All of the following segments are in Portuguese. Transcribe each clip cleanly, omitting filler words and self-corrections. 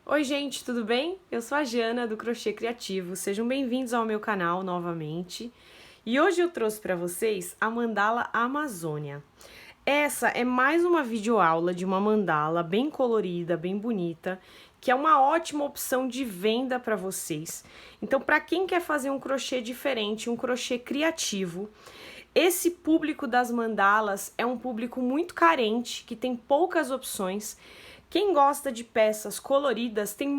Oi gente, tudo bem? Eu sou a Jana do Crochê Criativo, sejam bem-vindos ao meu canal novamente. E hoje eu trouxe para vocês a mandala Amazônia. Essa é mais uma videoaula de uma mandala bem colorida, bem bonita, que é uma ótima opção de venda para vocês. Então, para quem quer fazer um crochê diferente, um crochê criativo, esse público das mandalas é um público muito carente, que tem poucas opções. Quem gosta de peças coloridas tem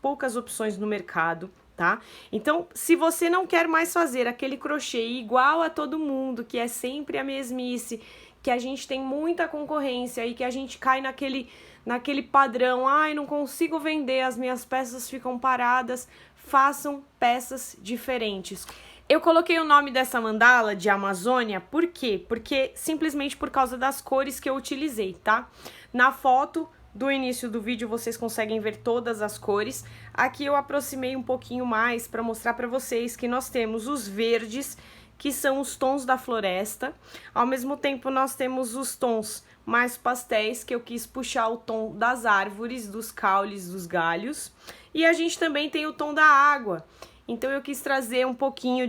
poucas opções no mercado, tá? Então, se você não quer mais fazer aquele crochê igual a todo mundo, que é sempre a mesmice, que a gente tem muita concorrência e que a gente cai naquele padrão, ai, não consigo vender, as minhas peças ficam paradas, façam peças diferentes. Eu coloquei o nome dessa mandala de Amazônia, por quê? Porque simplesmente por causa das cores que eu utilizei, tá? Na foto do início do vídeo vocês conseguem ver todas as cores. Aqui eu aproximei um pouquinho mais para mostrar para vocês que nós temos os verdes, que são os tons da floresta. Ao mesmo tempo nós temos os tons mais pastéis, que eu quis puxar o tom das árvores, dos caules, dos galhos. E a gente também tem o tom da água. Então eu quis trazer um pouquinho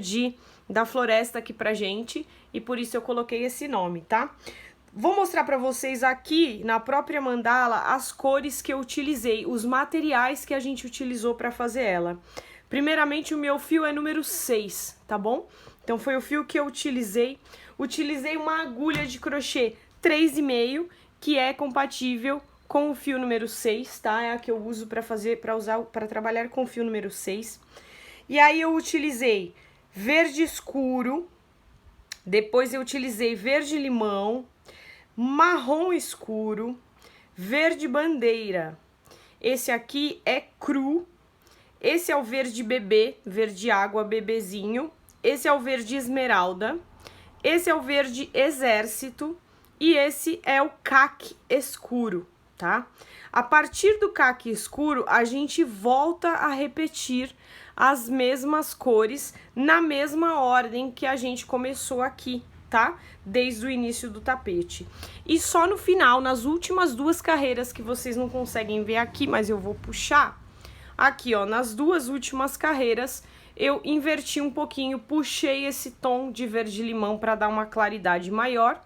da floresta aqui pra gente e por isso eu coloquei esse nome, tá? Vou mostrar pra vocês aqui na própria mandala as cores que eu utilizei, os materiais que a gente utilizou pra fazer ela. Primeiramente o meu fio é número 6, tá bom? Então foi o fio que eu utilizei. Utilizei uma agulha de crochê 3,5, que é compatível com o fio número 6, tá? É a que eu uso para trabalhar com o fio número 6. E aí eu utilizei verde escuro, depois eu utilizei verde limão, marrom escuro, verde bandeira. Esse aqui é cru, esse é o verde bebê, verde água bebezinho, esse é o verde esmeralda, esse é o verde exército e esse é o caqui escuro, tá? A partir do caqui escuro, a gente volta a repetir as mesmas cores na mesma ordem que a gente começou aqui, tá? Desde o início do tapete. E só no final, nas últimas duas carreiras que vocês não conseguem ver aqui, mas eu vou puxar, aqui ó, nas duas últimas carreiras, eu inverti um pouquinho, puxei esse tom de verde limão para dar uma claridade maior.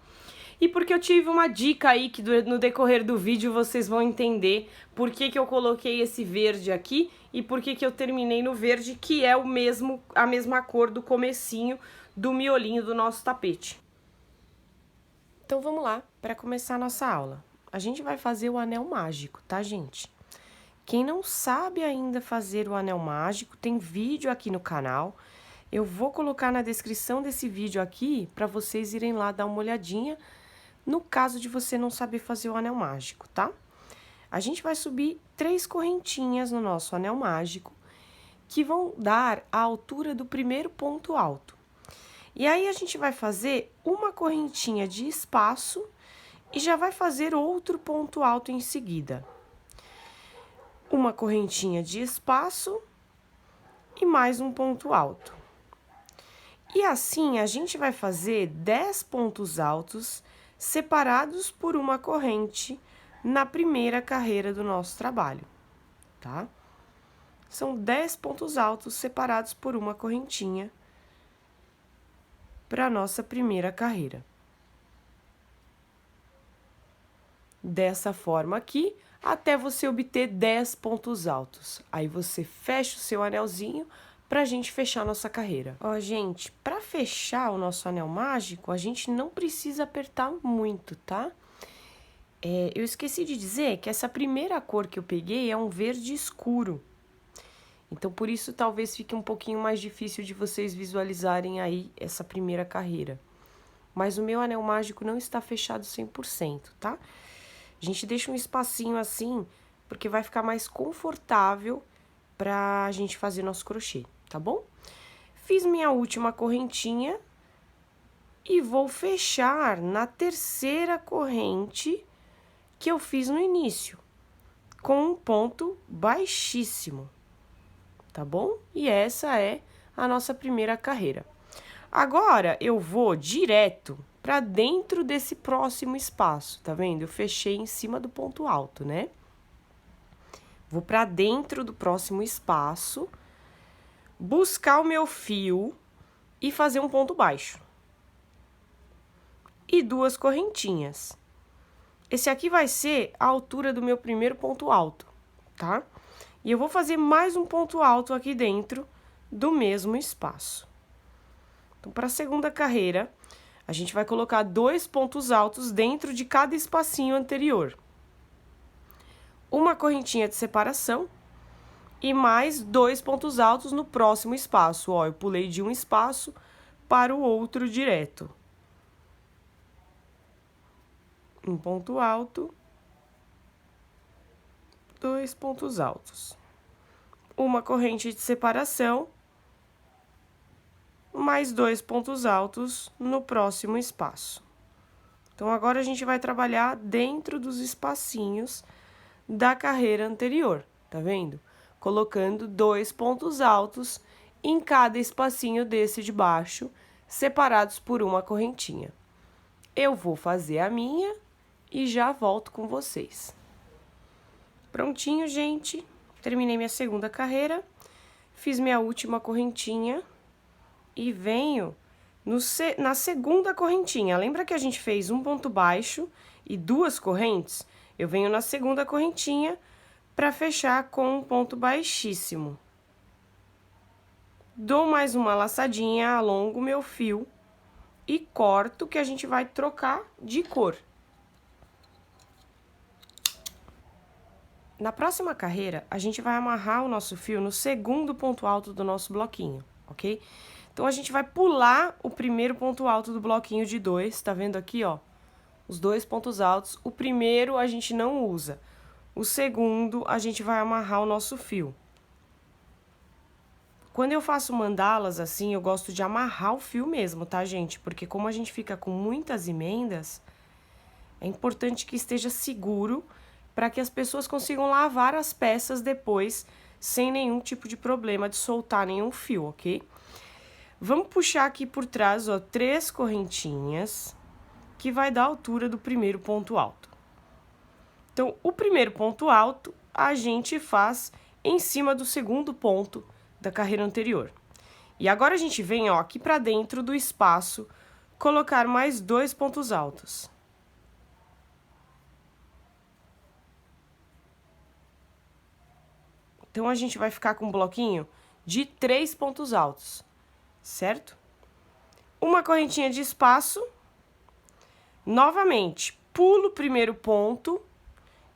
E porque eu tive uma dica aí que no decorrer do vídeo vocês vão entender por que eu coloquei esse verde aqui e por que eu terminei no verde, que é a mesma cor do comecinho do miolinho do nosso tapete. Então vamos lá para começar a nossa aula. A gente vai fazer o anel mágico, tá, gente? Quem não sabe ainda fazer o anel mágico, tem vídeo aqui no canal. Eu vou colocar na descrição desse vídeo aqui para vocês irem lá dar uma olhadinha no caso de você não saber fazer o anel mágico, tá? A gente vai subir 3 correntinhas no nosso anel mágico, que vão dar a altura do primeiro ponto alto. E aí, a gente vai fazer uma correntinha de espaço e já vai fazer outro ponto alto em seguida. Uma correntinha de espaço e mais um ponto alto. E assim, a gente vai fazer 10 pontos altos separados por uma corrente na primeira carreira do nosso trabalho, tá? São 10 pontos altos separados por uma correntinha para a nossa primeira carreira. Dessa forma aqui, até você obter 10 pontos altos. Aí você fecha o seu anelzinho pra gente fechar a nossa carreira. Ó, gente, pra fechar o nosso anel mágico, a gente não precisa apertar muito, tá? Eu esqueci de dizer que essa primeira cor que eu peguei é um verde escuro. Então, por isso, talvez fique um pouquinho mais difícil de vocês visualizarem aí essa primeira carreira. Mas o meu anel mágico não está fechado 100%, tá? A gente deixa um espacinho assim, porque vai ficar mais confortável pra gente fazer nosso crochê, tá bom? Fiz minha última correntinha e vou fechar na terceira corrente que eu fiz no início, com um ponto baixíssimo, tá bom? E essa é a nossa primeira carreira. Agora, eu vou direto para dentro desse próximo espaço, tá vendo? Eu fechei em cima do ponto alto, né? Vou para dentro do próximo espaço, buscar o meu fio e fazer um ponto baixo. E 2 correntinhas. Esse aqui vai ser a altura do meu primeiro ponto alto, tá? E eu vou fazer mais um ponto alto aqui dentro do mesmo espaço. Então, para a segunda carreira, a gente vai colocar 2 pontos altos dentro de cada espacinho anterior. Uma correntinha de separação e mais 2 pontos altos no próximo espaço. Ó, eu pulei de um espaço para o outro direto. Um ponto alto, 2 pontos altos. Uma corrente de separação, mais 2 pontos altos no próximo espaço. Então, agora a gente vai trabalhar dentro dos espacinhos da carreira anterior, tá vendo? Colocando 2 pontos altos em cada espacinho desse de baixo, separados por uma correntinha. Eu vou fazer a minha e já volto com vocês. Prontinho, gente. Terminei minha segunda carreira, fiz minha última correntinha e venho na segunda correntinha. Lembra que a gente fez um ponto baixo e 2 correntes? Eu venho na segunda correntinha para fechar com um ponto baixíssimo. Dou mais uma laçadinha, alongo o meu fio e corto, que a gente vai trocar de cor. Na próxima carreira, a gente vai amarrar o nosso fio no segundo ponto alto do nosso bloquinho, ok? Então, a gente vai pular o primeiro ponto alto do bloquinho de 2, tá vendo aqui, ó? Os 2 pontos altos. O primeiro a gente não usa. O segundo, a gente vai amarrar o nosso fio. Quando eu faço mandalas assim, eu gosto de amarrar o fio mesmo, tá, gente? Porque como a gente fica com muitas emendas, é importante que esteja seguro para que as pessoas consigam lavar as peças depois, sem nenhum tipo de problema de soltar nenhum fio, ok? Vamos puxar aqui por trás, ó, 3 correntinhas, que vai dar a altura do primeiro ponto alto. Então, o primeiro ponto alto, a gente faz em cima do segundo ponto da carreira anterior. E agora a gente vem, ó, aqui para dentro do espaço, colocar mais 2 pontos altos. Então, a gente vai ficar com um bloquinho de 3 pontos altos, certo? Uma correntinha de espaço. Novamente, pulo o primeiro ponto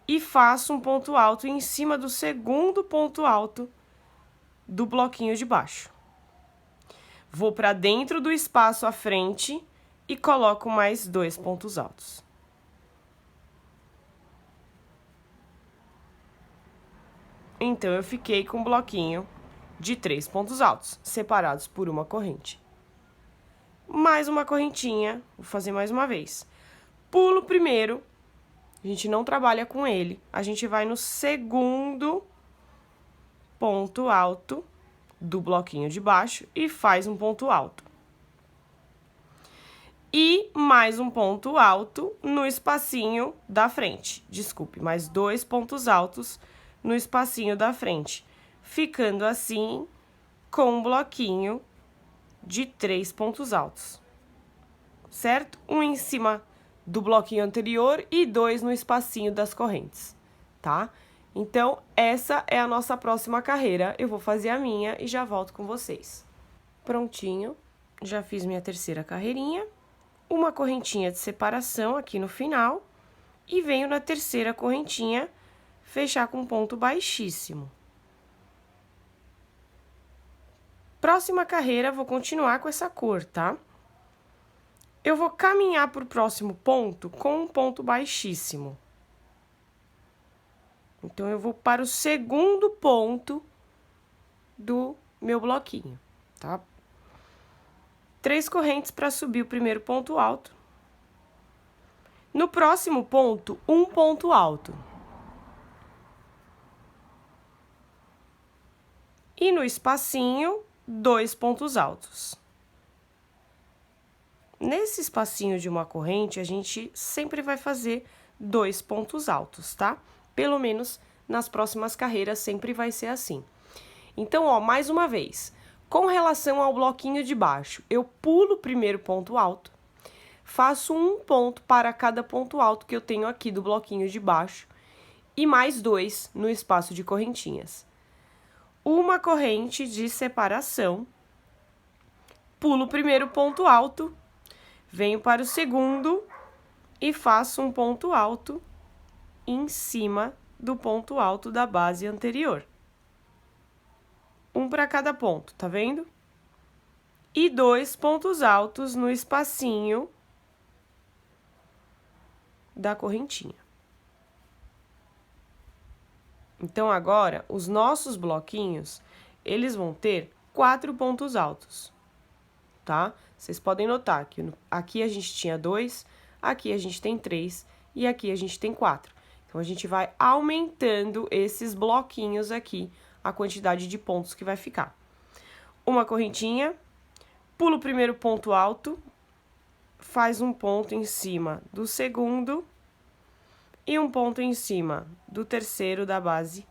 e faço um ponto alto em cima do segundo ponto alto do bloquinho de baixo. Vou para dentro do espaço à frente e coloco mais 2 pontos altos. Então, eu fiquei com um bloquinho de 3 pontos altos, separados por uma corrente. Mais uma correntinha, vou fazer mais uma vez. Pulo primeiro, a gente não trabalha com ele, a gente vai no segundo ponto alto do bloquinho de baixo e faz um ponto alto. E mais um ponto alto no espacinho da frente. Desculpe, mais 2 pontos altos no espacinho da frente, ficando assim com um bloquinho de 3 pontos altos, certo? Um em cima do bloquinho anterior e 2 no espacinho das correntes, tá? Então, essa é a nossa próxima carreira. Eu vou fazer a minha e já volto com vocês. Prontinho, já fiz minha terceira carreirinha, uma correntinha de separação aqui no final e venho na terceira correntinha fechar com um ponto baixíssimo. Próxima carreira, vou continuar com essa cor, tá? Eu vou caminhar para o próximo ponto com um ponto baixíssimo. Então, eu vou para o segundo ponto do meu bloquinho, tá? 3 correntes para subir o primeiro ponto alto. No próximo ponto, um ponto alto. E no espacinho, 2 pontos altos. Nesse espacinho de uma corrente, a gente sempre vai fazer 2 pontos altos, tá? Pelo menos nas próximas carreiras sempre vai ser assim. Então, ó, mais uma vez, com relação ao bloquinho de baixo, eu pulo o primeiro ponto alto, faço um ponto para cada ponto alto que eu tenho aqui do bloquinho de baixo e mais 2 no espaço de correntinhas. Uma corrente de separação, pulo o primeiro ponto alto, venho para o segundo e faço um ponto alto em cima do ponto alto da base anterior. Um para cada ponto, tá vendo? E 2 pontos altos no espacinho da correntinha. Então, agora, os nossos bloquinhos, eles vão ter 4 pontos altos, tá? Vocês podem notar que aqui a gente tinha 2, aqui a gente tem 3 e aqui a gente tem 4. Então, a gente vai aumentando esses bloquinhos aqui, a quantidade de pontos que vai ficar. Uma correntinha, pula o primeiro ponto alto, faz um ponto em cima do segundo e um ponto em cima do terceiro da base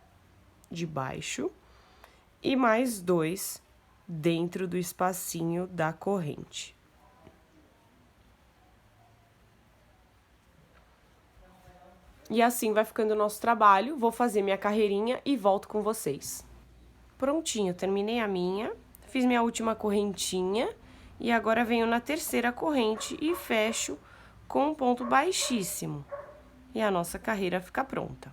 de baixo e mais 2 dentro do espacinho da corrente. E assim vai ficando o nosso trabalho. Vou fazer minha carreirinha e volto com vocês. Prontinho, terminei a minha, fiz minha última correntinha e agora venho na terceira corrente e fecho com um ponto baixíssimo. E a nossa carreira fica pronta.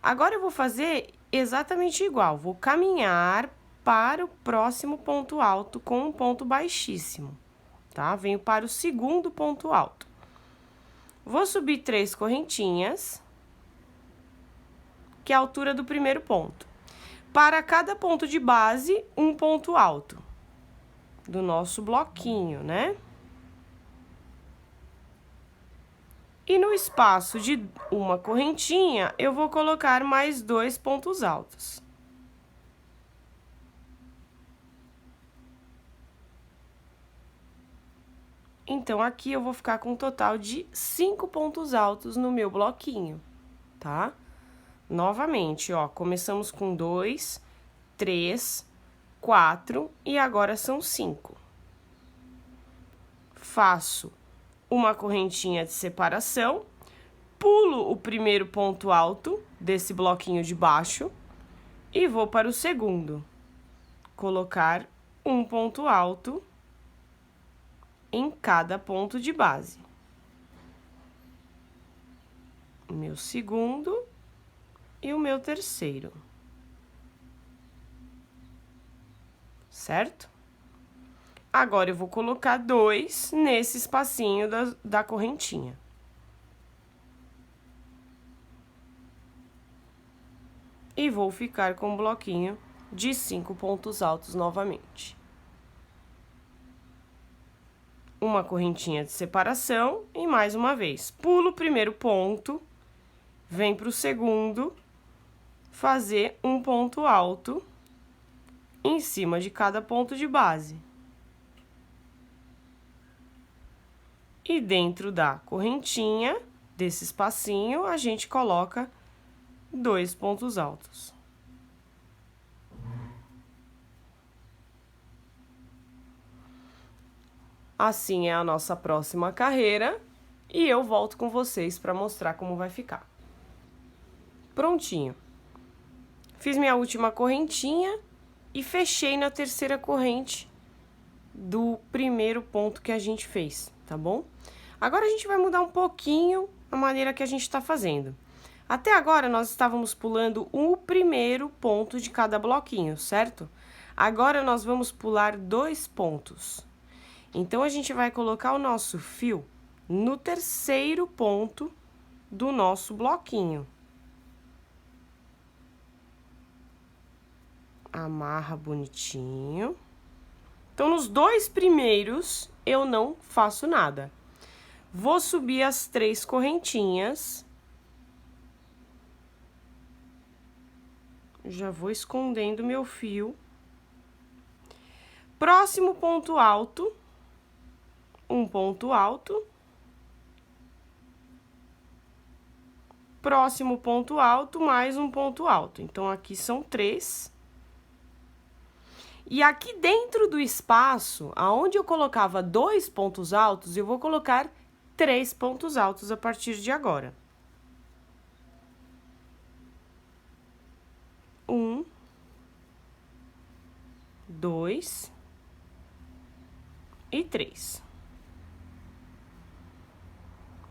Agora eu vou fazer exatamente igual, vou caminhar para o próximo ponto alto com um ponto baixíssimo, tá? Venho para o segundo ponto alto. Vou subir 3 correntinhas, que é a altura do primeiro ponto. Para cada ponto de base, um ponto alto do nosso bloquinho, né? E no espaço de uma correntinha, eu vou colocar mais 2 pontos altos. Então, aqui eu vou ficar com um total de 5 pontos altos no meu bloquinho, tá? Novamente, ó, começamos com 2, 3, 4 e agora são 5. Faço uma correntinha de separação, pulo o primeiro ponto alto desse bloquinho de baixo e vou para o segundo. Colocar um ponto alto em cada ponto de base. O meu segundo e o meu terceiro. Certo? Agora, eu vou colocar 2 nesse espacinho da correntinha. E vou ficar com um bloquinho de 5 pontos altos novamente. Uma correntinha de separação e mais uma vez, pulo o primeiro ponto, vem para o segundo, fazer um ponto alto em cima de cada ponto de base. E dentro da correntinha, desse espacinho, a gente coloca 2 pontos altos. Assim é a nossa próxima carreira e eu volto com vocês para mostrar como vai ficar. Prontinho. Fiz minha última correntinha e fechei na terceira corrente do primeiro ponto que a gente fez, tá bom? Agora a gente vai mudar um pouquinho a maneira que a gente tá fazendo. Até agora nós estávamos pulando o primeiro ponto de cada bloquinho, certo? Agora nós vamos pular 2 pontos. Então, a gente vai colocar o nosso fio no terceiro ponto do nosso bloquinho. Amarra bonitinho. Então, nos 2 primeiros, eu não faço nada. Vou subir as 3 correntinhas. Já vou escondendo meu fio. Próximo ponto alto. Um ponto alto, próximo ponto alto, mais um ponto alto. Então, aqui são 3. E aqui dentro do espaço, aonde eu colocava 2 pontos altos, eu vou colocar 3 pontos altos a partir de agora. 1, 2 e 3.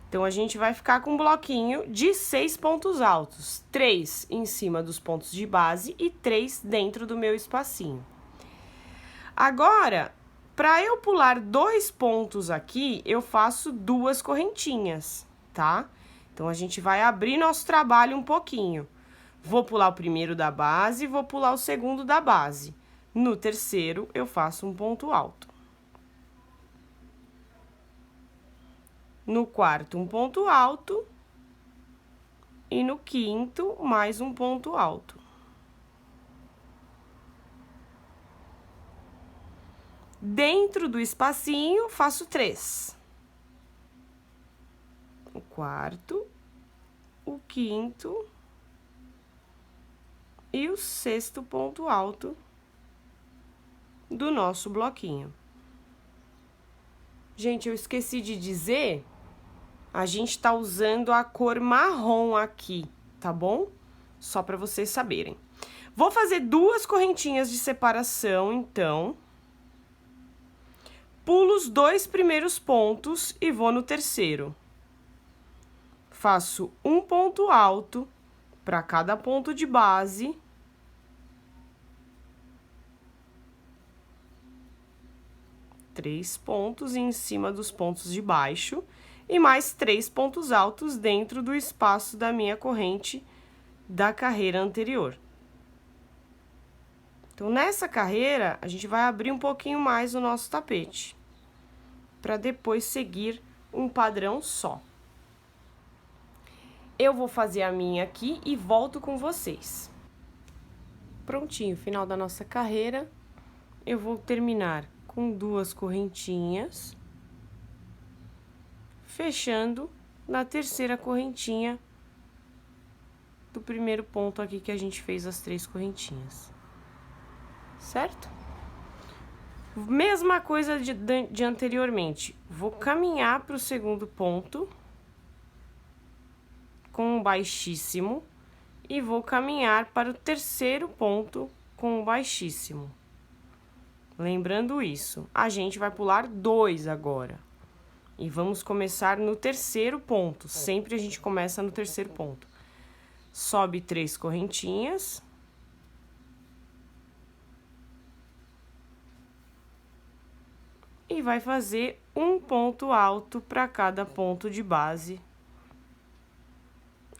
Então, a gente vai ficar com um bloquinho de 6 pontos altos. 3 em cima dos pontos de base e 3 dentro do meu espacinho. Agora, para eu pular 2 pontos aqui, eu faço 2 correntinhas, tá? Então, a gente vai abrir nosso trabalho um pouquinho. Vou pular o primeiro da base e vou pular o segundo da base. No terceiro, eu faço um ponto alto. No quarto, um ponto alto. E no quinto, mais um ponto alto. Dentro do espacinho, faço 3. O quarto, o quinto e o sexto ponto alto do nosso bloquinho. Gente, eu esqueci de dizer, a gente tá usando a cor marrom aqui, tá bom? Só para vocês saberem. Vou fazer 2 correntinhas de separação, então. Pulo os 2 primeiros pontos e vou no terceiro. Faço um ponto alto para cada ponto de base. Três pontos em cima dos pontos de baixo e mais 3 pontos altos dentro do espaço da minha corrente da carreira anterior. Então, nessa carreira, a gente vai abrir um pouquinho mais o nosso tapete, para depois seguir um padrão só. Eu vou fazer a minha aqui e volto com vocês. Prontinho, final da nossa carreira, eu vou terminar com 2 correntinhas, fechando na terceira correntinha do primeiro ponto aqui que a gente fez as 3 correntinhas, certo? Mesma coisa de anteriormente, vou caminhar para o segundo ponto com um baixíssimo e vou caminhar para o terceiro ponto com um baixíssimo. Lembrando isso, a gente vai pular 2 agora. E vamos começar no terceiro ponto. Sempre a gente começa no terceiro ponto. Sobe 3 correntinhas. E vai fazer um ponto alto para cada ponto de base,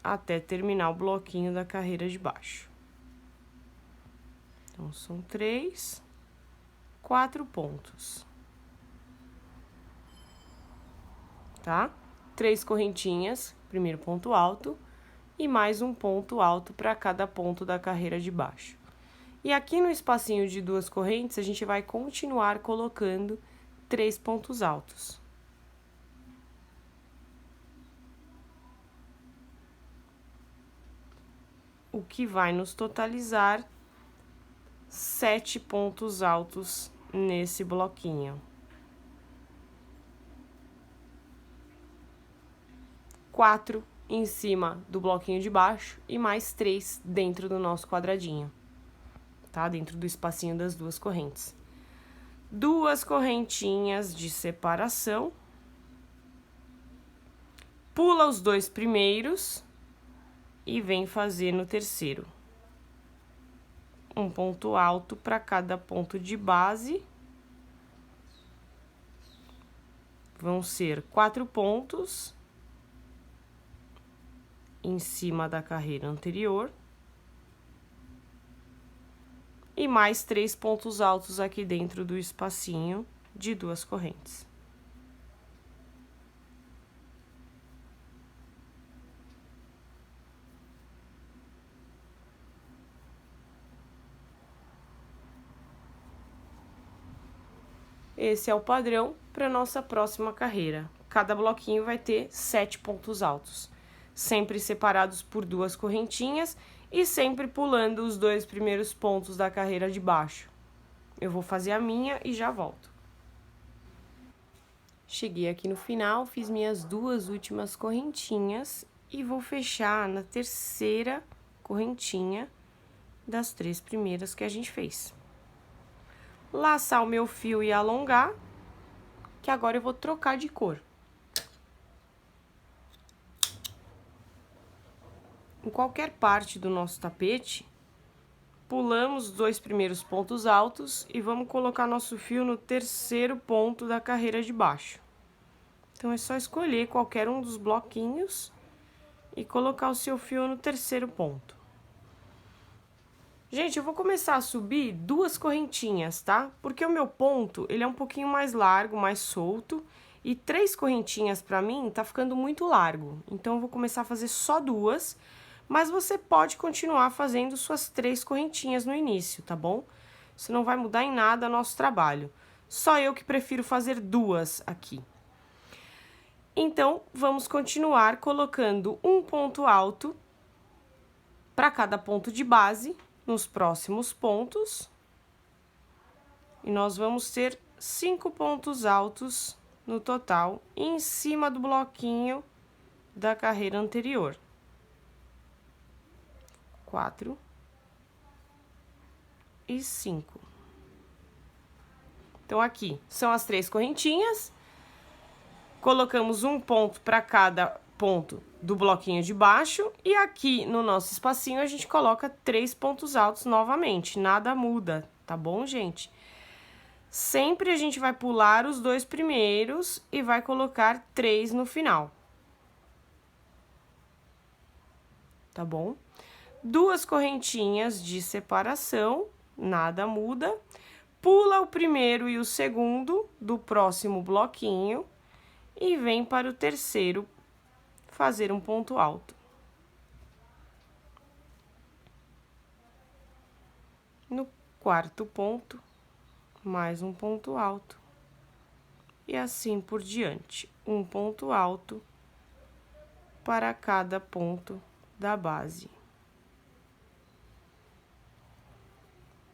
até terminar o bloquinho da carreira de baixo. Então, são 3, 4 pontos. Tá? 3 correntinhas, primeiro ponto alto, e mais um ponto alto para cada ponto da carreira de baixo. E aqui no espacinho de 2 correntes, a gente vai continuar colocando 3 pontos altos. O que vai nos totalizar 7 pontos altos nesse bloquinho. 4 em cima do bloquinho de baixo e mais 3 dentro do nosso quadradinho, tá? Dentro do espacinho das 2 correntes. 2 correntinhas de separação. Pula os 2 primeiros e vem fazer no terceiro. Um ponto alto para cada ponto de base. Vão ser 4 pontos em cima da carreira anterior. E mais 3 pontos altos aqui dentro do espacinho de 2 correntes. Esse é o padrão para nossa próxima carreira. Cada bloquinho vai ter 7 pontos altos. sempre separados por 2 correntinhas e sempre pulando os 2 primeiros pontos da carreira de baixo. Eu vou fazer a minha e já volto. Cheguei aqui no final, fiz minhas 2 últimas correntinhas e vou fechar na terceira correntinha das 3 primeiras que a gente fez. Laçar o meu fio e alongar, que agora eu vou trocar de cor. Em qualquer parte do nosso tapete, pulamos os 2 primeiros pontos altos e vamos colocar nosso fio no terceiro ponto da carreira de baixo. Então, é só escolher qualquer um dos bloquinhos e colocar o seu fio no terceiro ponto. Gente, eu vou começar a subir 2 correntinhas, tá? Porque o meu ponto, ele é um pouquinho mais largo, mais solto, e 3 correntinhas pra mim tá ficando muito largo. Então, eu vou começar a fazer só 2, mas você pode continuar fazendo suas 3 correntinhas no início, tá bom? Isso não vai mudar em nada o nosso trabalho. Só eu que prefiro fazer 2 aqui. Então, vamos continuar colocando um ponto alto para cada ponto de base nos próximos pontos. E nós vamos ter 5 pontos altos no total, em cima do bloquinho da carreira anterior. 4 e 5. Então, aqui são as 3 correntinhas. Colocamos um ponto para cada ponto do bloquinho de baixo. E aqui no nosso espacinho, a gente coloca 3 pontos altos novamente. Nada muda, tá bom, gente? Sempre a gente vai pular os 2 primeiros e vai colocar 3 no final. Tá bom? 2 correntinhas de separação, nada muda. Pula o primeiro e o segundo do próximo bloquinho e vem para o terceiro fazer um ponto alto. No quarto ponto, mais um ponto alto. E assim por diante, um ponto alto para cada ponto da base.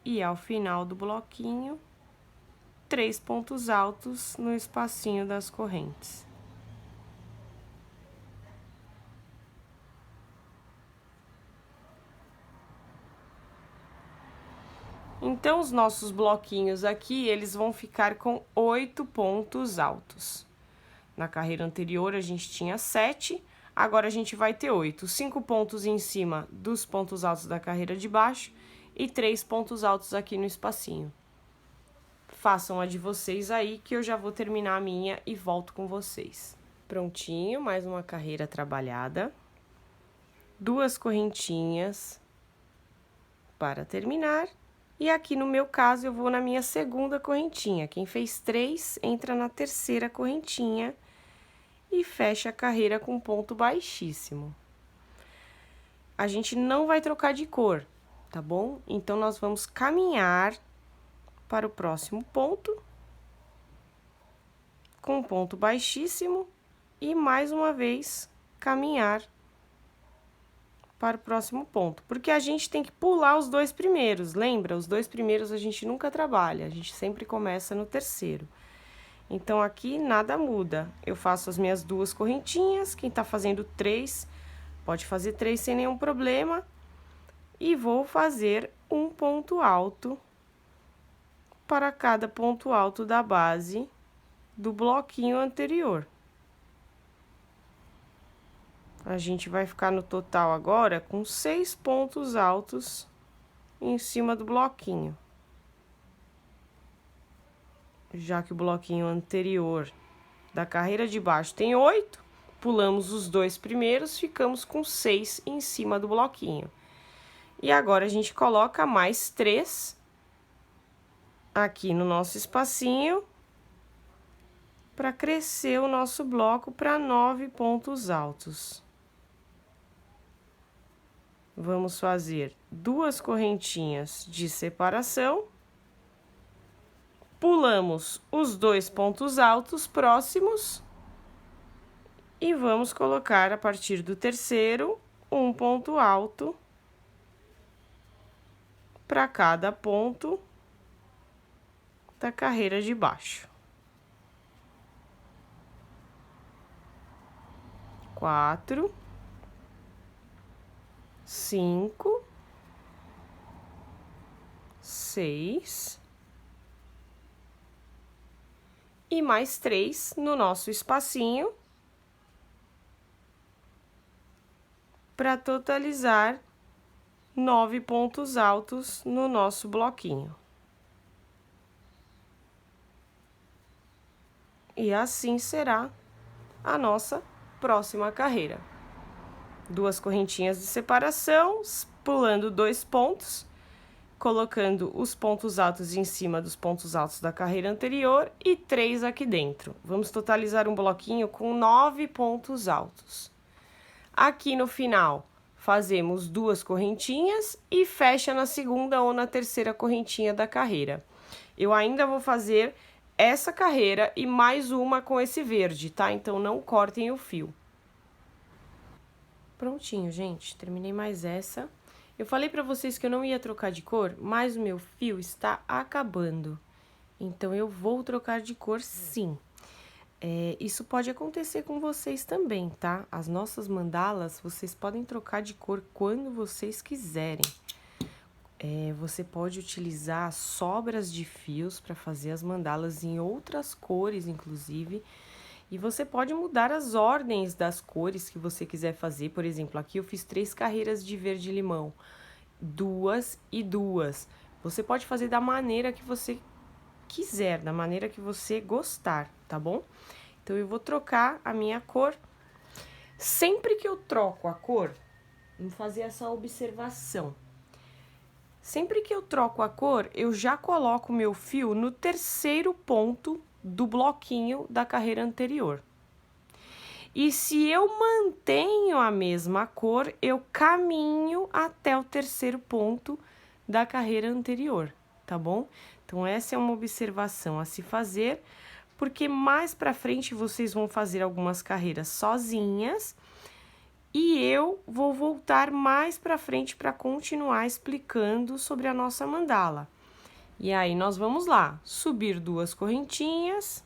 E ao final do bloquinho, 3 pontos altos no espacinho das correntes. Então, os nossos bloquinhos aqui, eles vão ficar com 8 pontos altos. Na carreira anterior, a gente tinha 7, agora a gente vai ter 8. 5 pontos em cima dos pontos altos da carreira de baixo e 3 pontos altos aqui no espacinho. Façam a de vocês aí, que eu já vou terminar a minha e volto com vocês. Prontinho, mais uma carreira trabalhada. 2 correntinhas para terminar. E aqui no meu caso, eu vou na minha segunda correntinha. Quem fez 3, entra na terceira correntinha e fecha a carreira com ponto baixíssimo. A gente não vai trocar de cor, tá bom? Então, nós vamos caminhar para o próximo ponto, com ponto baixíssimo, e mais uma vez caminhar para o próximo ponto. Porque a gente tem que pular os 2 primeiros, lembra? Os 2 primeiros a gente nunca trabalha, a gente sempre começa no terceiro. Então, aqui nada muda. Eu faço as minhas 2 correntinhas, quem tá fazendo 3, pode fazer 3 sem nenhum problema. E vou fazer um ponto alto para cada ponto alto da base do bloquinho anterior. A gente vai ficar no total agora com 6 pontos altos em cima do bloquinho. Já que o bloquinho anterior da carreira de baixo tem 8, pulamos os 2 primeiros, ficamos com 6 em cima do bloquinho. E agora, a gente coloca mais 3 aqui no nosso espacinho, para crescer o nosso bloco para 9 pontos altos. Vamos fazer 2 correntinhas de separação, pulamos os 2 pontos altos próximos E vamos colocar, a partir do terceiro, um ponto alto para cada ponto da carreira de baixo. 4, 5, 6 e mais 3 no nosso espacinho para totalizar 9 pontos altos no nosso bloquinho. E assim será a nossa próxima carreira. 2 correntinhas de separação, pulando 2 pontos, colocando os pontos altos em cima dos pontos altos da carreira anterior e 3 aqui dentro. Vamos totalizar um bloquinho com 9 pontos altos. Aqui no final, fazemos 2 correntinhas e fecha na segunda ou na terceira correntinha da carreira. Eu ainda vou fazer essa carreira e mais uma com esse verde, tá? Então, não cortem o fio. Prontinho, gente, terminei mais essa. Eu falei pra vocês que eu não ia trocar de cor, mas o meu fio está acabando. Então, eu vou trocar de cor sim. Isso pode acontecer com vocês também, tá? As nossas mandalas, vocês podem trocar de cor quando vocês quiserem. Você pode utilizar sobras de fios para fazer as mandalas em outras cores, inclusive. E você pode mudar as ordens das cores que você quiser fazer. Por exemplo, aqui eu fiz 3 carreiras de verde-limão, 2 e 2. Você pode fazer da maneira que você quiser, da maneira que você gostar, tá bom? Então, eu vou trocar a minha cor. Sempre que eu troco a cor, vamos fazer essa observação. Sempre que eu troco a cor, eu já coloco o meu fio no terceiro ponto do bloquinho da carreira anterior. E se eu mantenho a mesma cor, eu caminho até o terceiro ponto da carreira anterior, tá bom? Então, essa é uma observação a se fazer, porque mais pra frente vocês vão fazer algumas carreiras sozinhas e eu vou voltar mais pra frente para continuar explicando sobre a nossa mandala. E aí, nós vamos lá, subir 2 correntinhas,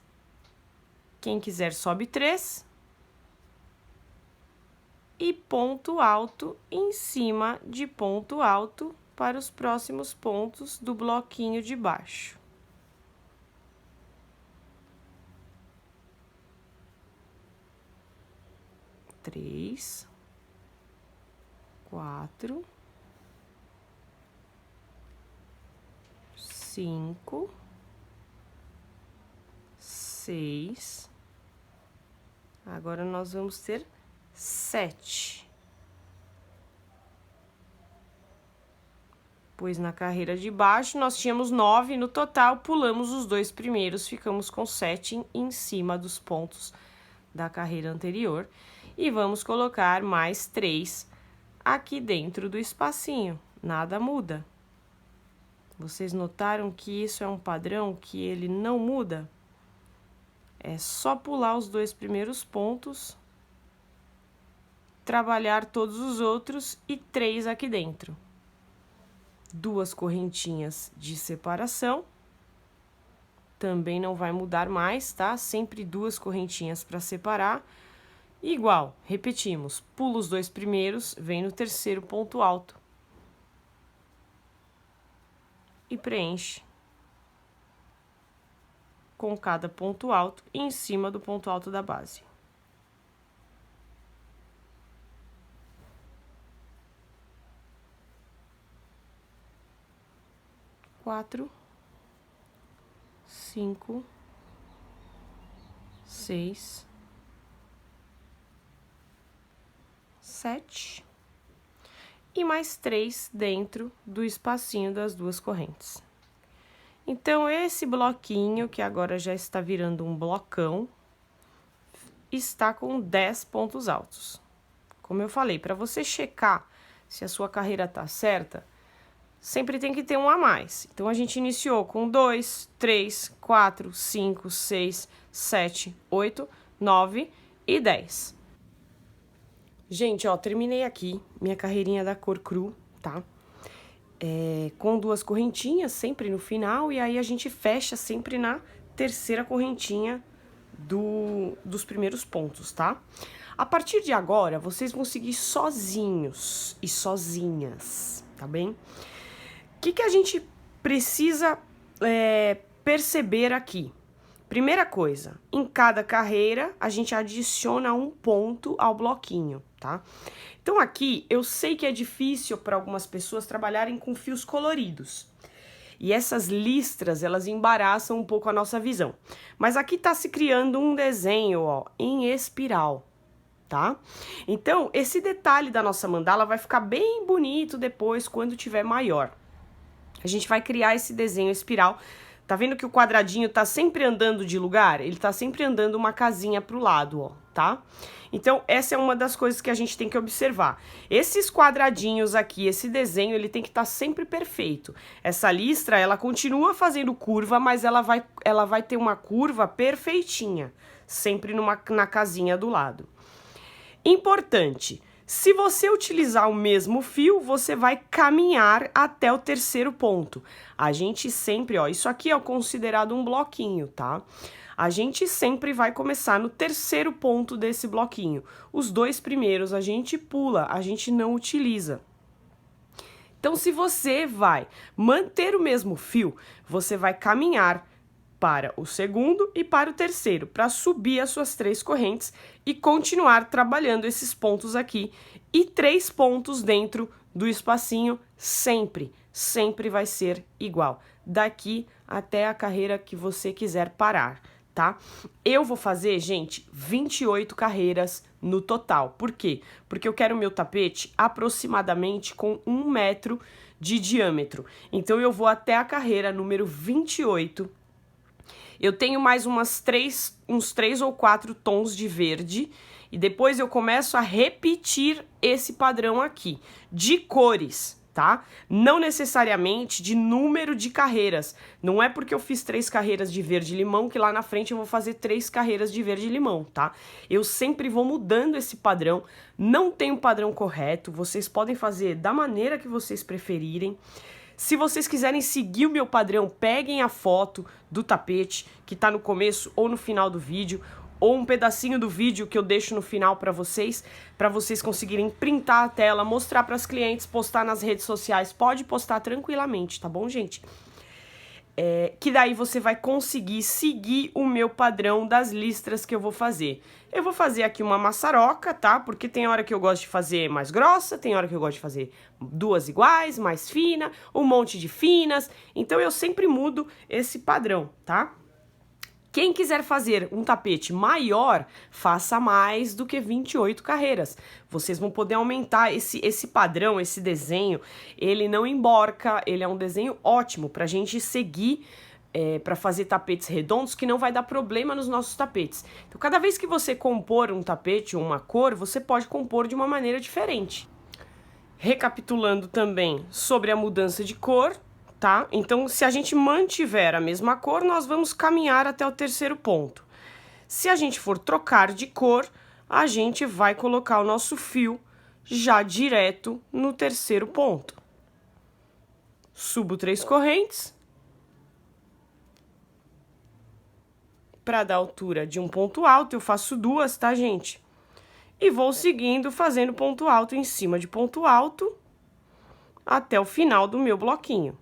quem quiser sobe 3, e ponto alto em cima de ponto alto para os próximos pontos do bloquinho de baixo. Três, 4, 5, 6. Agora, nós vamos ter 7. Pois na carreira de baixo, nós tínhamos 9 no total, pulamos os 2 primeiros, ficamos com 7 em cima dos pontos da carreira anterior. E vamos colocar mais 3 aqui dentro do espacinho, nada muda. Vocês notaram que isso é um padrão que ele não muda? É só pular os 2 primeiros pontos, trabalhar todos os outros e 3 aqui dentro. 2 correntinhas de separação, também não vai mudar mais, tá? Sempre 2 correntinhas para separar. Igual, repetimos, pula os 2 primeiros, vem no terceiro ponto alto. E preenche com cada ponto alto em cima do ponto alto da base. Quatro, 5, 6, 7 e mais 3 dentro do espacinho das 2 correntes. Então, esse bloquinho, que agora já está virando um blocão, está com 10 pontos altos. Como eu falei, para você checar se a sua carreira tá certa, sempre tem que ter um a mais. Então, a gente iniciou com 2, 3, 4, 5, 6, 7, 8, 9 e 10. Gente, ó, terminei aqui minha carreirinha da cor cru, tá? Com 2 correntinhas sempre no final, e aí a gente fecha sempre na terceira correntinha dos primeiros pontos, tá? A partir de agora, vocês vão seguir sozinhos e sozinhas, tá bem? O que a gente precisa perceber aqui? Primeira coisa, em cada carreira a gente adiciona um ponto ao bloquinho, tá? Então aqui eu sei que é difícil para algumas pessoas trabalharem com fios coloridos. E essas listras, elas embaraçam um pouco a nossa visão. Mas aqui tá se criando um desenho, ó, em espiral, tá? Então, esse detalhe da nossa mandala vai ficar bem bonito depois, quando tiver maior. A gente vai criar esse desenho espiral. Tá vendo que o quadradinho tá sempre andando de lugar? Ele tá sempre andando uma casinha pro lado, ó, tá? Então, essa é uma das coisas que a gente tem que observar. Esses quadradinhos aqui, esse desenho, ele tem que estar sempre perfeito. Essa listra, ela continua fazendo curva, mas ela vai ter uma curva perfeitinha, sempre na casinha do lado. Importante, se você utilizar o mesmo fio, você vai caminhar até o terceiro ponto. A gente sempre, ó, isso aqui é considerado um bloquinho, tá? A gente sempre vai começar no terceiro ponto desse bloquinho. Os 2 primeiros a gente pula, a gente não utiliza. Então, se você vai manter o mesmo fio, você vai caminhar para o segundo e para o terceiro, para subir as suas 3 correntes e continuar trabalhando esses pontos aqui. E 3 pontos dentro do espacinho sempre vai ser igual, daqui até a carreira que você quiser parar, tá? Eu vou fazer, gente, 28 carreiras no total. Por quê? Porque eu quero o meu tapete aproximadamente com 1 metro de diâmetro. Então, eu vou até a carreira número 28. Eu tenho mais uns 3 ou 4 tons de verde, e depois eu começo a repetir esse padrão aqui, de cores, tá? Não necessariamente de número de carreiras. Não é porque eu fiz 3 carreiras de verde-limão que lá na frente eu vou fazer 3 carreiras de verde-limão, tá? Eu sempre vou mudando esse padrão, não tem um padrão correto, vocês podem fazer da maneira que vocês preferirem. Se vocês quiserem seguir o meu padrão, peguem a foto do tapete que tá no começo ou no final do vídeo, ou um pedacinho do vídeo que eu deixo no final para vocês conseguirem printar a tela, mostrar para as clientes, postar nas redes sociais. Pode postar tranquilamente, tá bom, gente? Que daí você vai conseguir seguir o meu padrão das listras que eu vou fazer. Eu vou fazer aqui uma maçaroca, tá? Porque tem hora que eu gosto de fazer mais grossa, tem hora que eu gosto de fazer 2 iguais, mais fina, um monte de finas. Então, eu sempre mudo esse padrão, tá? Quem quiser fazer um tapete maior, faça mais do que 28 carreiras. Vocês vão poder aumentar esse padrão, esse desenho. Ele não emborca, ele é um desenho ótimo para a gente seguir, para fazer tapetes redondos, que não vai dar problema nos nossos tapetes. Então, cada vez que você compor um tapete ou uma cor, você pode compor de uma maneira diferente. Recapitulando também sobre a mudança de cor, tá? Então, se a gente mantiver a mesma cor, nós vamos caminhar até o terceiro ponto. Se a gente for trocar de cor, a gente vai colocar o nosso fio já direto no terceiro ponto. Subo 3 correntes. Para dar altura de um ponto alto, eu faço 2, tá, gente? E vou seguindo, fazendo ponto alto em cima de ponto alto, até o final do meu bloquinho.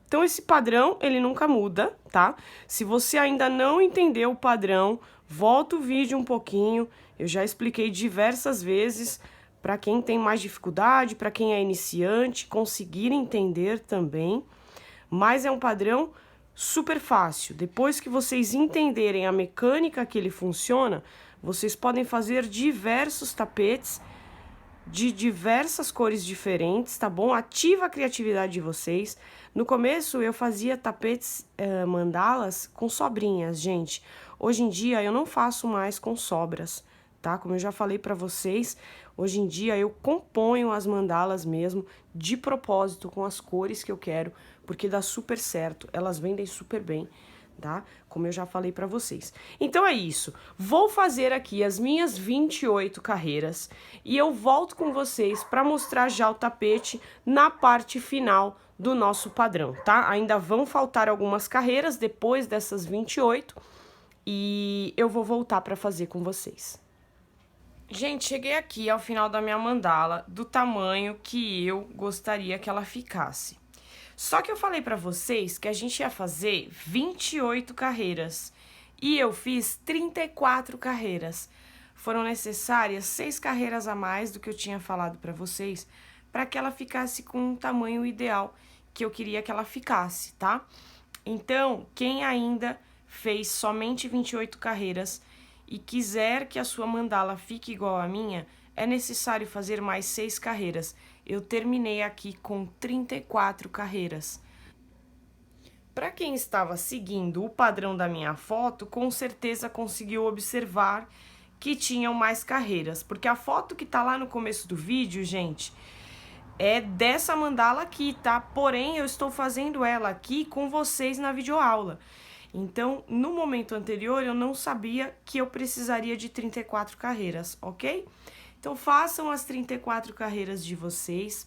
Então, esse padrão, ele nunca muda, tá? Se você ainda não entendeu o padrão, volta o vídeo um pouquinho. Eu já expliquei diversas vezes para quem tem mais dificuldade, para quem é iniciante, conseguir entender também. Mas é um padrão super fácil. Depois que vocês entenderem a mecânica que ele funciona, vocês podem fazer diversos tapetes de diversas cores diferentes, tá bom? Ativa a criatividade de vocês. No começo eu fazia tapetes mandalas com sobrinhas, gente. Hoje em dia eu não faço mais com sobras, tá? Como eu já falei pra vocês, hoje em dia eu componho as mandalas mesmo, de propósito, com as cores que eu quero, porque dá super certo, elas vendem super bem. tá? Como eu já falei pra vocês. Então é isso. Vou fazer aqui as minhas 28 carreiras e eu volto com vocês pra mostrar já o tapete na parte final do nosso padrão, tá? Ainda vão faltar algumas carreiras depois dessas 28 e eu vou voltar pra fazer com vocês. Gente, cheguei aqui ao final da minha mandala do tamanho que eu gostaria que ela ficasse. Só que eu falei pra vocês que a gente ia fazer 28 carreiras e eu fiz 34 carreiras. Foram necessárias 6 carreiras a mais do que eu tinha falado pra vocês para que ela ficasse com o tamanho ideal que eu queria que ela ficasse, tá? Então, quem ainda fez somente 28 carreiras e quiser que a sua mandala fique igual à minha, é necessário fazer mais 6 carreiras. Eu terminei aqui com 34 carreiras. Para quem estava seguindo o padrão da minha foto, com certeza conseguiu observar que tinham mais carreiras, porque a foto que tá lá no começo do vídeo, gente, é dessa mandala aqui, tá? Porém, eu estou fazendo ela aqui com vocês na videoaula. Então, no momento anterior, eu não sabia que eu precisaria de 34 carreiras, ok? Então, façam as 34 carreiras de vocês.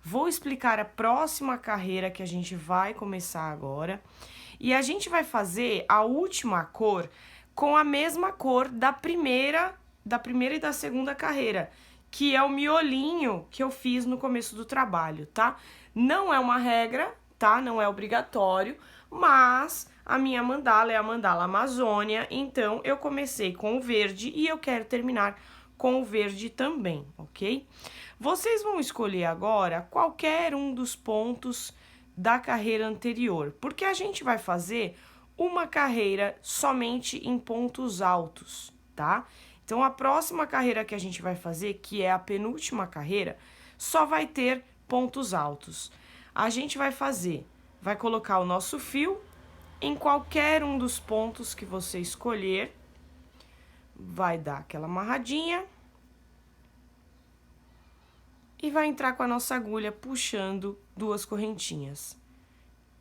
Vou explicar a próxima carreira que a gente vai começar agora. E a gente vai fazer a última cor com a mesma cor da primeira e da segunda carreira, que é o miolinho que eu fiz no começo do trabalho, tá? Não é uma regra, tá? Não é obrigatório, mas a minha mandala é a mandala Amazônia, então eu comecei com o verde e eu quero terminar com o verde também, ok? Vocês vão escolher agora qualquer um dos pontos da carreira anterior, porque a gente vai fazer uma carreira somente em pontos altos, tá? Então, a próxima carreira que a gente vai fazer, que é a penúltima carreira, só vai ter pontos altos. A gente vai colocar o nosso fio em qualquer um dos pontos que você escolher, vai dar aquela amarradinha e vai entrar com a nossa agulha puxando 2 correntinhas.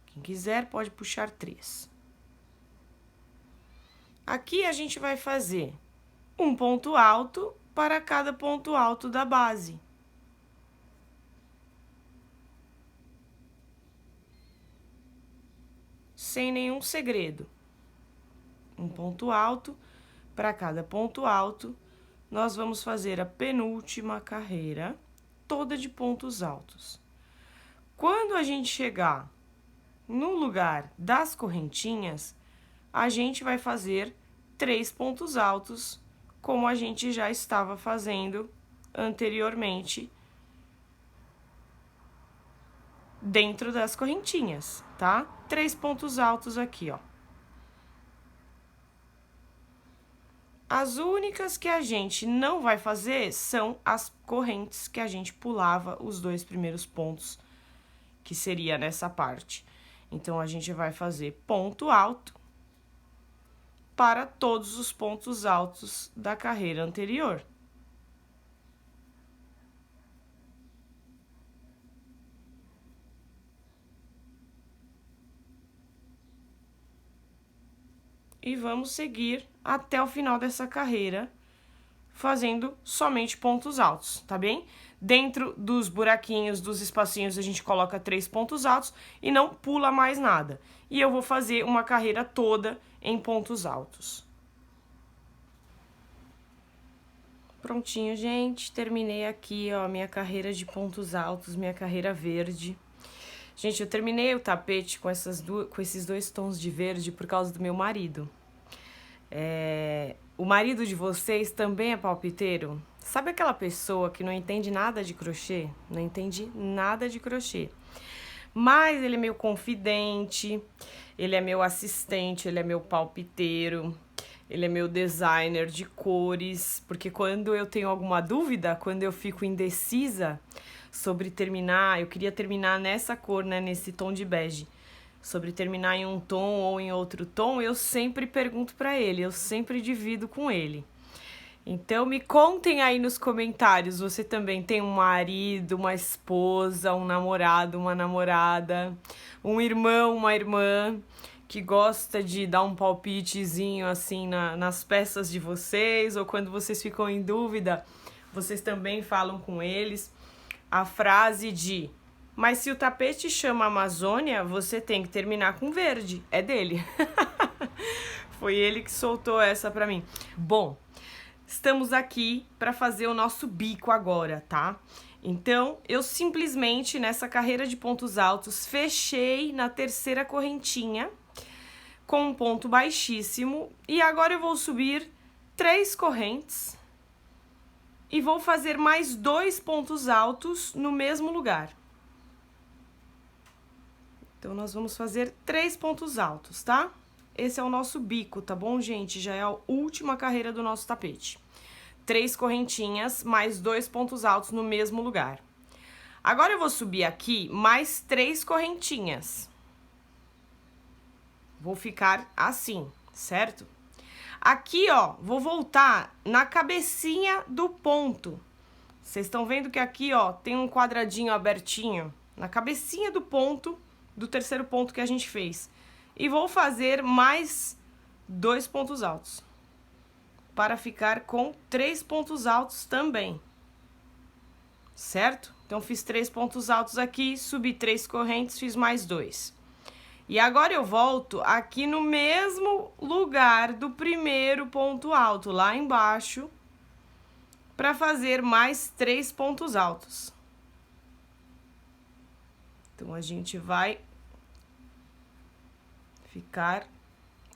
Quem quiser pode puxar 3. Aqui a gente vai fazer um ponto alto para cada ponto alto da base. Sem nenhum segredo. Um ponto alto para cada ponto alto. Nós vamos fazer a penúltima carreira, toda de pontos altos. Quando a gente chegar no lugar das correntinhas, a gente vai fazer 3 pontos altos, como a gente já estava fazendo anteriormente dentro das correntinhas, tá? 3 pontos altos aqui, ó. As únicas que a gente não vai fazer são as correntes que a gente pulava os 2 primeiros pontos, que seria nessa parte. Então, a gente vai fazer ponto alto para todos os pontos altos da carreira anterior. E vamos seguir até o final dessa carreira, fazendo somente pontos altos, tá bem? Dentro dos buraquinhos, dos espacinhos, a gente coloca 3 pontos altos e não pula mais nada. E eu vou fazer uma carreira toda em pontos altos. Prontinho, gente. Terminei aqui, ó, minha carreira de pontos altos, minha carreira verde. Gente, eu terminei o tapete com esses 2 tons de verde por causa do meu marido. O marido de vocês também é palpiteiro? Sabe aquela pessoa que não entende nada de crochê? Não entende nada de crochê. Mas ele é meu confidente, ele é meu assistente, ele é meu palpiteiro, ele é meu designer de cores, porque quando eu tenho alguma dúvida, quando eu fico indecisa sobre terminar, eu queria terminar nessa cor, né, nesse tom de bege, sobre terminar em um tom ou em outro tom, eu sempre pergunto pra ele, eu sempre divido com ele. Então, me contem aí nos comentários, você também tem um marido, uma esposa, um namorado, uma namorada, um irmão, uma irmã, que gosta de dar um palpitezinho assim nas peças de vocês, ou quando vocês ficam em dúvida, vocês também falam com eles. A frase de: mas se o tapete chama Amazônia, você tem que terminar com verde. É dele. Foi ele que soltou essa pra mim. Bom, estamos aqui para fazer o nosso bico agora, tá? Então, eu simplesmente, nessa carreira de pontos altos, fechei na terceira correntinha com um ponto baixíssimo. E agora eu vou subir 3 correntes e vou fazer mais 2 pontos altos no mesmo lugar. Então, nós vamos fazer 3 pontos altos, tá? Esse é o nosso bico, tá bom, gente? Já é a última carreira do nosso tapete. 3 correntinhas, mais 2 pontos altos no mesmo lugar. Agora, eu vou subir aqui mais 3 correntinhas. Vou ficar assim, certo? Aqui, ó, vou voltar na cabecinha do ponto. Vocês estão vendo que aqui, ó, tem um quadradinho abertinho na cabecinha do ponto, do terceiro ponto que a gente fez. E vou fazer mais 2 pontos altos, para ficar com 3 pontos altos também, certo? Então, fiz 3 pontos altos aqui, subi 3 correntes, fiz mais 2. E agora eu volto aqui no mesmo lugar do primeiro ponto alto, lá embaixo, para fazer mais 3 pontos altos. Então, a gente vai ficar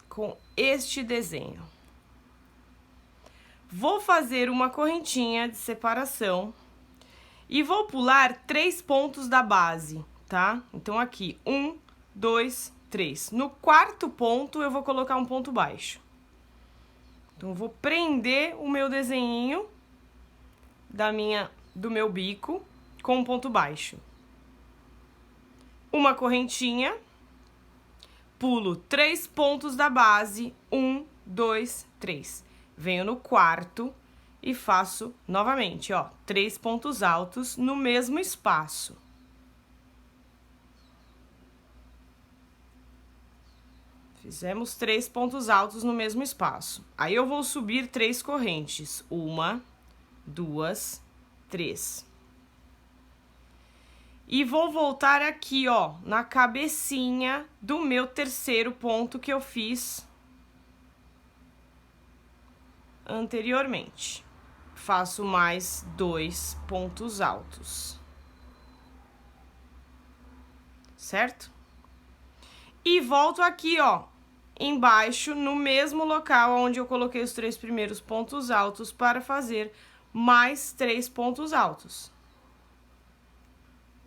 com este desenho. Vou fazer uma correntinha de separação e vou pular 3 pontos da base, tá? Então, aqui, 1, 2, 3. No quarto ponto, eu vou colocar um ponto baixo. Então, eu vou prender o meu desenhinho do meu bico com um ponto baixo. Uma correntinha, pulo 3 pontos da base, 1, 2, 3. Venho no quarto e faço novamente, ó, 3 pontos altos no mesmo espaço. Fizemos 3 pontos altos no mesmo espaço. Aí, eu vou subir 3 correntes. 1, 2, 3. E vou voltar aqui, ó, na cabecinha do meu terceiro ponto que eu fiz anteriormente. Faço mais 2 pontos altos. Certo? E volto aqui, ó, embaixo, no mesmo local onde eu coloquei os 3 primeiros pontos altos para fazer mais 3 pontos altos.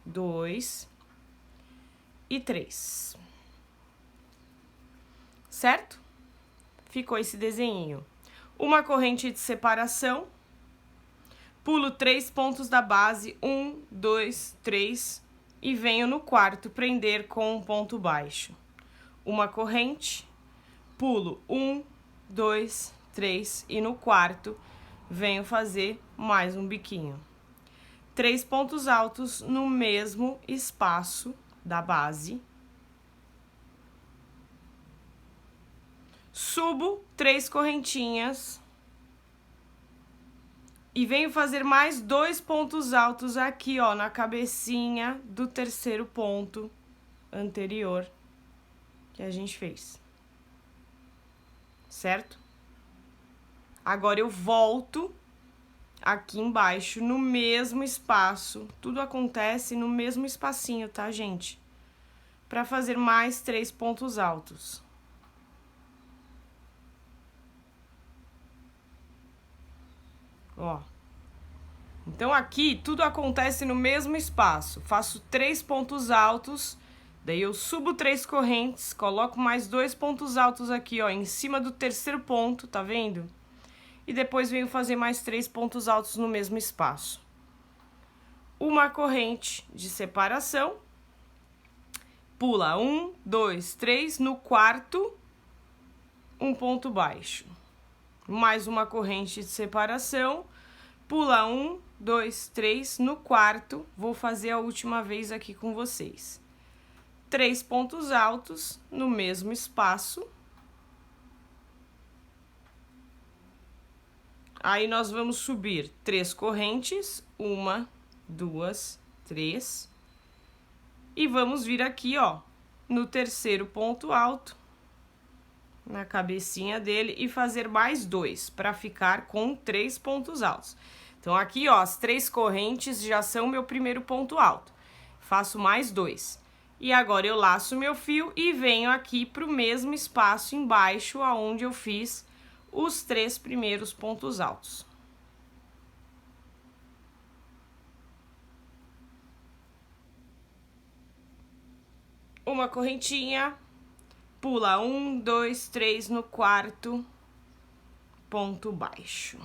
2 e 3. Certo? Ficou esse desenho. Uma corrente de separação, pulo 3 pontos da base, 1, 2, 3, e venho no quarto prender com um ponto baixo. Uma corrente, pulo 1, 2, 3, e no quarto venho fazer mais um biquinho. 3 pontos altos no mesmo espaço da base. Subo 3 correntinhas e venho fazer mais 2 pontos altos aqui, ó, na cabecinha do terceiro ponto anterior que a gente fez. Certo? Agora eu volto aqui embaixo, no mesmo espaço. Tudo acontece no mesmo espacinho, tá, gente? Para fazer mais 3 pontos altos. Ó. Então, aqui, tudo acontece no mesmo espaço. Faço 3 pontos altos, daí eu subo 3 correntes, coloco mais 2 pontos altos aqui, ó, em cima do terceiro ponto, tá vendo? E depois venho fazer mais 3 pontos altos no mesmo espaço. Uma corrente de separação, pula 1, 2, 3, no quarto, um ponto baixo. Mais uma corrente de separação, pula 1, 2, 3, no quarto, vou fazer a última vez aqui com vocês. 3 pontos altos no mesmo espaço. Aí, nós vamos subir 3 correntes, 1, 2, 3. E vamos vir aqui, ó, no terceiro ponto alto, na cabecinha dele, e fazer mais 2, para ficar com 3 pontos altos. Então, aqui, ó, as 3 correntes já são meu primeiro ponto alto. Faço mais 2. E agora, eu laço meu fio e venho aqui pro mesmo espaço embaixo, aonde eu fiz os 3 primeiros pontos altos. Uma correntinha, pula 1, 2, 3 no quarto ponto baixo.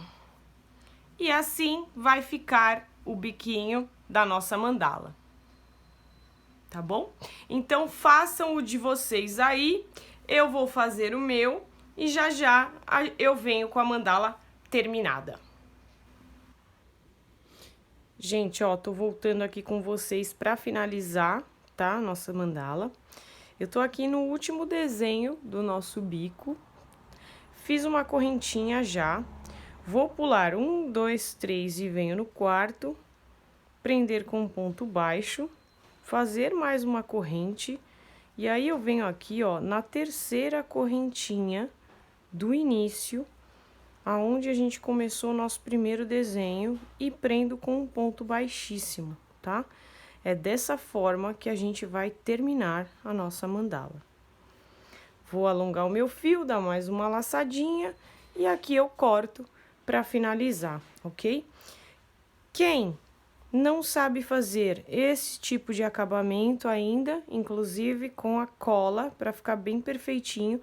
E assim vai ficar o biquinho da nossa mandala. Tá bom? Então, façam o de vocês aí, eu vou fazer o meu e já já eu venho com a mandala terminada. Gente, ó, tô voltando aqui com vocês pra finalizar, tá? Nossa mandala. Eu tô aqui no último desenho do nosso bico. Fiz uma correntinha já. Vou pular 1, 2, 3 e venho no quarto. Prender com um ponto baixo. Fazer mais uma corrente. E aí, eu venho aqui, ó, na terceira correntinha do início, aonde a gente começou o nosso primeiro desenho, e prendo com um ponto baixíssimo, tá? É dessa forma que a gente vai terminar a nossa mandala. Vou alongar o meu fio, dar mais uma laçadinha, e aqui eu corto para finalizar, ok? Quem não sabe fazer esse tipo de acabamento ainda, inclusive com a cola, para ficar bem perfeitinho,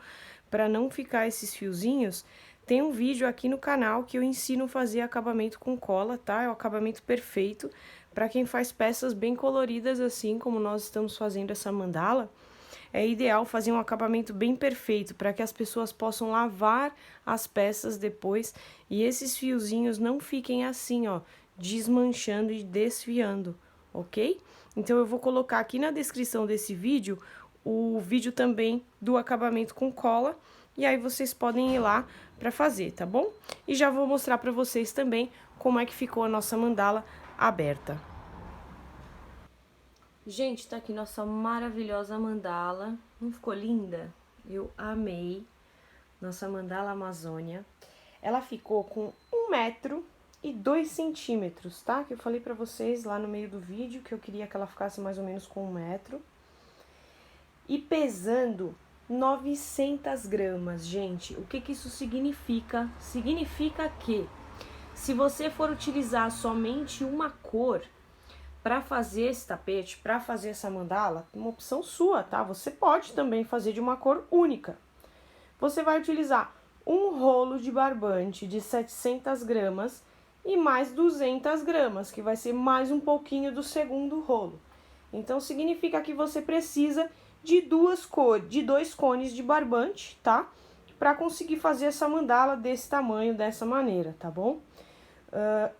para não ficar esses fiozinhos, tem um vídeo aqui no canal que eu ensino a fazer acabamento com cola, tá? É o acabamento perfeito para quem faz peças bem coloridas assim como nós estamos fazendo essa mandala. É ideal fazer um acabamento bem perfeito para que as pessoas possam lavar as peças depois e esses fiozinhos não fiquem assim, ó, desmanchando e desfiando, ok? Então, eu vou colocar aqui na descrição desse vídeo o vídeo também do acabamento com cola, e aí vocês podem ir lá para fazer, tá bom? E já vou mostrar para vocês também como é que ficou a nossa mandala aberta. Gente, tá aqui nossa maravilhosa mandala. Não ficou linda? Eu amei nossa mandala Amazônia. Ela ficou com 1,2 metros, tá? Que eu falei pra vocês lá no meio do vídeo que eu queria que ela ficasse mais ou menos com 1 metro. E pesando 900 gramas, gente. O que que isso significa? Significa que se você for utilizar somente uma cor para fazer esse tapete, para fazer essa mandala, uma opção sua, tá? Você pode também fazer de uma cor única. Você vai utilizar um rolo de barbante de 700 gramas e mais 200 gramas, que vai ser mais um pouquinho do segundo rolo. Então, significa que você precisa de dois cones de barbante, tá? Para conseguir fazer essa mandala desse tamanho, dessa maneira, tá bom?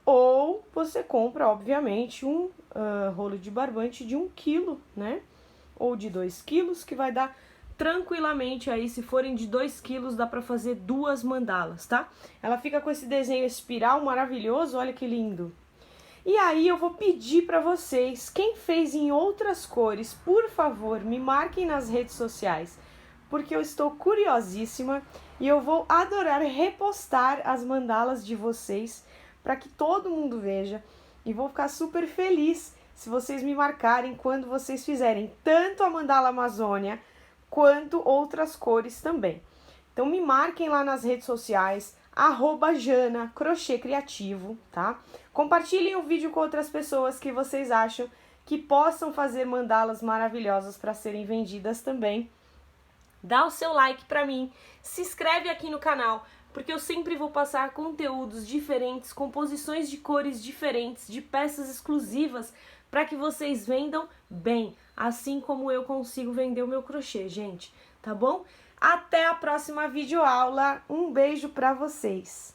Ou você compra, obviamente, um rolo de barbante de 1 quilo, né? Ou de 2 quilos, que vai dar tranquilamente aí, se forem de 2 quilos, dá pra fazer 2 mandalas, tá? Ela fica com esse desenho espiral maravilhoso, olha que lindo. E aí, eu vou pedir pra vocês, quem fez em outras cores, por favor, me marquem nas redes sociais, porque eu estou curiosíssima e eu vou adorar repostar as mandalas de vocês, para que todo mundo veja, e vou ficar super feliz se vocês me marcarem quando vocês fizerem tanto a mandala Amazônia quanto outras cores também. Então, me marquem lá nas redes sociais, @Jana Crochê Criativo, tá? Compartilhem o vídeo com outras pessoas que vocês acham que possam fazer mandalas maravilhosas para serem vendidas também. Dá o seu like para mim, se inscreve aqui no canal, porque eu sempre vou passar conteúdos diferentes, composições de cores diferentes, de peças exclusivas, para que vocês vendam bem, assim como eu consigo vender o meu crochê, gente, tá bom? Até a próxima videoaula, um beijo para vocês!